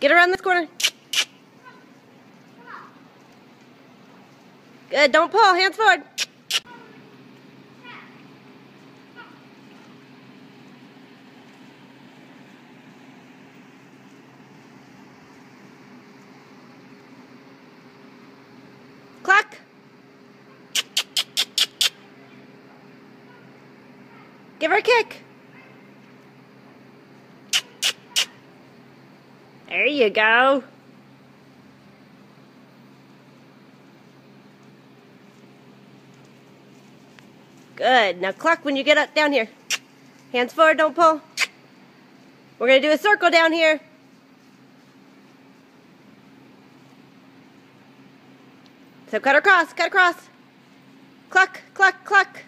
Get around this corner. Good. Don't pull. Hands forward. Cluck. Give her a kick. There you go. Good. Now cluck when you get up down here. Hands forward, don't pull. We're going to do a circle down here. So cut across, cut across. Cluck, cluck, cluck.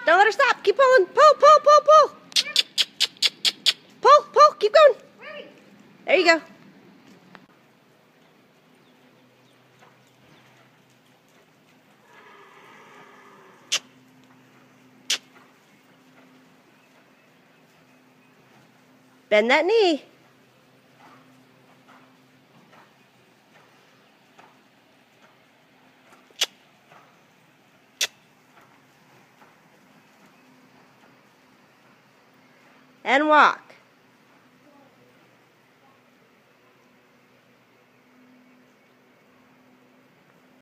Don't let her stop. Keep pulling. Pull, pull, pull, pull. Pull, pull. Keep going. There you go. Bend that knee. And walk.